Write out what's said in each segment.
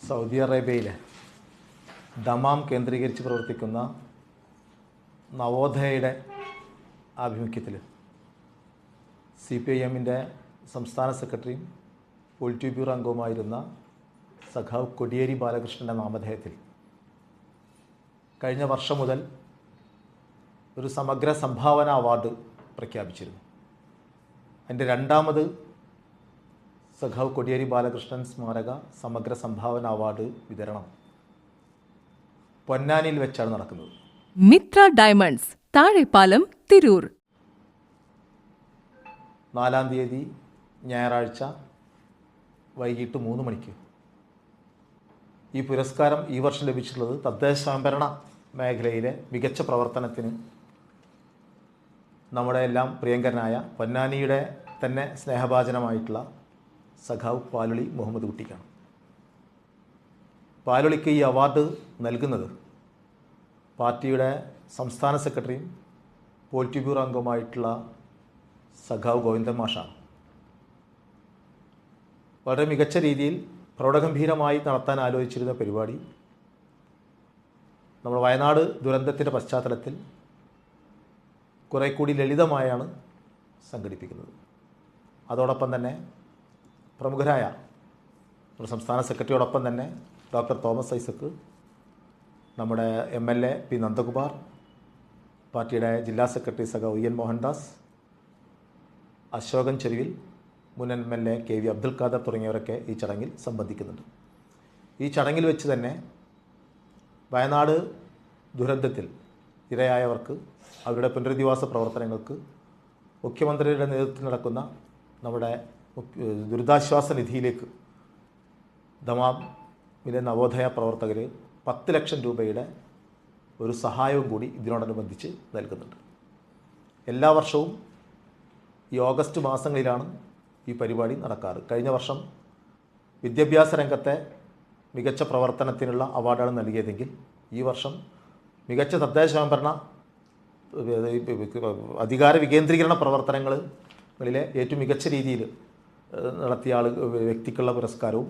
Saudi അറേബ്യയിലെ Dammam കേന്ദ്രീകരിച്ച് പ്രവർത്തിക്കുന്ന നവോദയയുടെ ആഭിമുഖ്യത്തിൽ CPIM-ൻ്റെ സംസ്ഥാന സെക്രട്ടറിയും പൊളിറ്റ് ബ്യൂറോ അംഗവുമായിരുന്ന സഖാവ് കൊടിയേരി ബാലകൃഷ്ണൻ്റെ നാമധേയത്തിൽ കഴിഞ്ഞ വർഷം മുതൽ ഒരു സമഗ്ര സംഭാവന അവാർഡ് പ്രഖ്യാപിച്ചിരുന്നു. അതിൻ്റെ രണ്ടാമത് സഖാവ് കൊടിയേരി ബാലകൃഷ്ണൻ സ്മാരക സമഗ്ര സംഭാവന അവാർഡ് വിതരണം പൊന്നാനിയിൽ വെച്ചാണ് നടക്കുന്നത്. മിത്ര ഡയമണ്ട്സ്, താഴെപ്പാലം, തിരൂർ. 4-ാം തീയതി ഞായറാഴ്ച വൈകിട്ട് 3 മണിക്ക്. ഈ പുരസ്കാരം ഈ വർഷം ലഭിച്ചിട്ടുള്ളത് തദ്ദേശ സ്വയംഭരണ മേഖലയിലെ മികച്ച പ്രവർത്തനത്തിന് നമ്മുടെ എല്ലാം പ്രിയങ്കരനായ പൊന്നാനിയുടെ തന്നെ സ്നേഹഭാജനമായിട്ടുള്ള സഖാവ് പാലുളി മുഹമ്മദ് കുട്ടിക്കാണ്. പാലുളിക്ക് ഈ അവാർഡ് നൽകുന്നത് പാർട്ടിയുടെ സംസ്ഥാന സെക്രട്ടറിയും പൊളിറ്റ് ബ്യൂറോ അംഗവുമായിട്ടുള്ള സഖാവ് ഗോവിന്ദൻ മാഷാണ്. വളരെ മികച്ച രീതിയിൽ പ്രൗഢഗംഭീരമായി നടത്താൻ ആലോചിച്ചിരുന്ന പരിപാടി നമ്മുടെ വയനാട് ദുരന്തത്തിൻ്റെ പശ്ചാത്തലത്തിൽ കുറേ കൂടി ലളിതമായാണ് സംഘടിപ്പിക്കുന്നത്. അതോടൊപ്പം തന്നെ പ്രമുഖരായ നമ്മുടെ സംസ്ഥാന സെക്രട്ടറിയോടൊപ്പം തന്നെ ഡോക്ടർ തോമസ് ഐസക്ക്, നമ്മുടെ MLA പി നന്ദകുമാർ, പാർട്ടിയുടെ ജില്ലാ സെക്രട്ടറി സഖാവ് EN മോഹൻദാസ്, അശോകൻ ചെരുവിൽ, മുൻ MLA KV അബ്ദുൽ ഖാദർ തുടങ്ങിയവരൊക്കെ ഈ ചടങ്ങിൽ സംബന്ധിക്കുന്നുണ്ട്. ഈ ചടങ്ങിൽ വെച്ച് തന്നെ വയനാട് ദുരന്തത്തിൽ ഇരയായവർക്ക് അവരുടെ പുനരധിവാസ പ്രവർത്തനങ്ങൾക്ക് മുഖ്യമന്ത്രിയുടെ നേതൃത്വത്തിൽ നടക്കുന്ന നമ്മുടെ ദുരിതാശ്വാസ നിധിയിലേക്ക് ദമാമിലെ നവോദയ പ്രവർത്തകർ 10 ലക്ഷം രൂപയുടെ ഒരു സഹായവും കൂടി ഇതിനോടനുബന്ധിച്ച് നൽകുന്നുണ്ട്. എല്ലാ വർഷവും ഈ ഓഗസ്റ്റ് മാസങ്ങളിലാണ് ഈ പരിപാടി നടക്കാറ്. കഴിഞ്ഞ വർഷം വിദ്യാഭ്യാസ രംഗത്തെ മികച്ച പ്രവർത്തനത്തിനുള്ള അവാർഡാണ് നൽകിയതെങ്കിൽ ഈ വർഷം മികച്ച തദ്ദേശ സ്വയംഭരണ അധികാര വികേന്ദ്രീകരണ പ്രവർത്തനങ്ങളിലെ ഏറ്റവും മികച്ച രീതിയിൽ നടത്തിയ വ്യക്തിക്കുള്ള പുരസ്കാരവും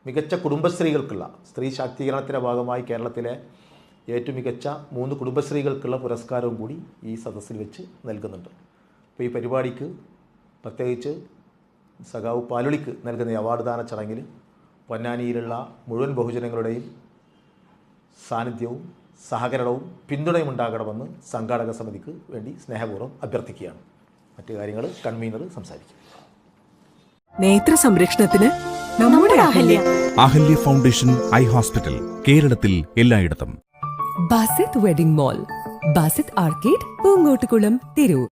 മികച്ച കുടുംബശ്രീകൾക്കുള്ള സ്ത്രീ ശാക്തീകരണത്തിൻ്റെ ഭാഗമായി കേരളത്തിലെ ഏറ്റവും മികച്ച 3 കുടുംബശ്രീകൾക്കുള്ള പുരസ്കാരവും കൂടി ഈ സദസ്സിൽ വെച്ച് നൽകുന്നുണ്ട്. അപ്പോൾ ഈ പരിപാടിക്ക് പ്രത്യേകിച്ച് സഖാവ് പാലുളിക്ക് നൽകുന്ന ഈ അവാർഡ് ദാന ചടങ്ങിൽ പൊന്നാനിയിലുള്ള മുഴുവൻ ബഹുജനങ്ങളുടെയും സാന്നിധ്യവും സഹകരണവും പിന്തുണയും ഉണ്ടാകണമെന്ന് സംഘാടക സമിതിക്ക് വേണ്ടി സ്നേഹപൂർവ്വം അഭ്യർത്ഥിക്കുകയാണ്. മറ്റു കാര്യങ്ങൾ കൺവീനർ സംസാരിക്കും. നേത്ര സംരക്ഷണത്തിന് നമ്മുടെ അഹല്യ ഫൗണ്ടേഷൻ ഐ ഹോസ്പിറ്റൽ, കേരളത്തിൽ എല്ലായിടത്തും. Basith wedding mall, Basith arcade, Poongottukulam, Tirur.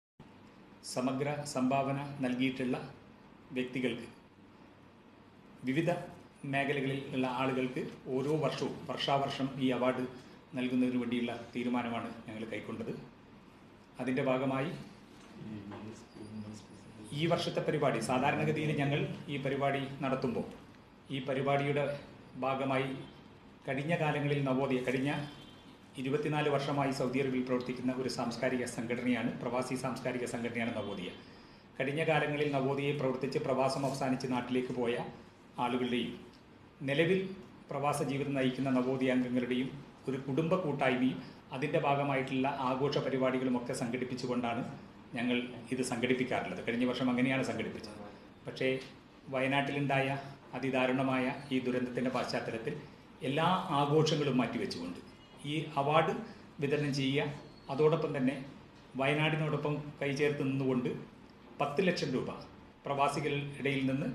സമഗ്ര സംഭാവന നൽകിയിട്ടുള്ള വ്യക്തികൾക്ക്, വിവിധ മേഖലകളിൽ ഉള്ള ആളുകൾക്ക് ഓരോ വർഷവും വർഷാവർഷം ഈ അവാർഡ് നൽകുന്നതിന് വേണ്ടിയുള്ള തീരുമാനമാണ് ഞങ്ങൾ കൈക്കൊണ്ടത്. അതിൻ്റെ ഭാഗമായി ഈ വർഷത്തെ പരിപാടി, സാധാരണഗതിയിൽ ഞങ്ങൾ ഈ പരിപാടി നടത്തുമ്പോൾ ഈ പരിപാടിയുടെ ഭാഗമായി കഴിഞ്ഞ കാലങ്ങളിൽ നവോദയ, കഴിഞ്ഞ 24 വർഷമായി സൗദി അറേബ്യയിൽ പ്രവർത്തിക്കുന്ന ഒരു സാംസ്കാരിക സംഘടനയാണ്, പ്രവാസി സാംസ്കാരിക സംഘടനയാണ് നവോദയ. കഴിഞ്ഞ കാലങ്ങളിൽ നവോദയയിൽ പ്രവർത്തിച്ച് പ്രവാസം അവസാനിച്ച് നാട്ടിലേക്ക് പോയ ആളുകളുടെയും നിലവിൽ പ്രവാസ ജീവിതം നയിക്കുന്ന നവോദയ അംഗങ്ങളുടെയും ഒരു കുടുംബ കൂട്ടായ്മയും അതിൻ്റെ ഭാഗമായിട്ടുള്ള ആഘോഷ പരിപാടികളുമൊക്കെ സംഘടിപ്പിച്ചുകൊണ്ടാണ് ഞങ്ങൾ ഇത് സംഘടിപ്പിക്കാറുള്ളത്. കഴിഞ്ഞ വർഷം അങ്ങനെയാണ് സംഘടിപ്പിച്ചത്. പക്ഷേ വയനാട്ടിലുണ്ടായ അതിദാരുണമായ ഈ ദുരന്തത്തിൻ്റെ പശ്ചാത്തലത്തിൽ എല്ലാ ആഘോഷങ്ങളും മാറ്റിവെച്ചുകൊണ്ട് ഈ അവാർഡ് വിതരണം ചെയ്യുക, അതോടൊപ്പം തന്നെ വയനാടിനോടൊപ്പം കൈചേർത്ത് നിന്നുകൊണ്ട് 10 ലക്ഷം രൂപ പ്രവാസികളുടെ ഇടയിൽ നിന്ന്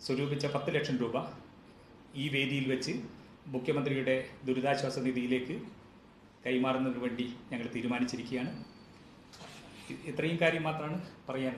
സ്വരൂപിച്ച 10 ലക്ഷം രൂപ ഈ വേദിയിൽ വെച്ച് മുഖ്യമന്ത്രിയുടെ ദുരിതാശ്വാസ നിധിയിലേക്ക് കൈമാറുന്നതിന് വേണ്ടി ഞങ്ങൾ തീരുമാനിച്ചിരിക്കുകയാണ്. ഇത്രയും കാര്യം മാത്രമാണ് പറയാൻ.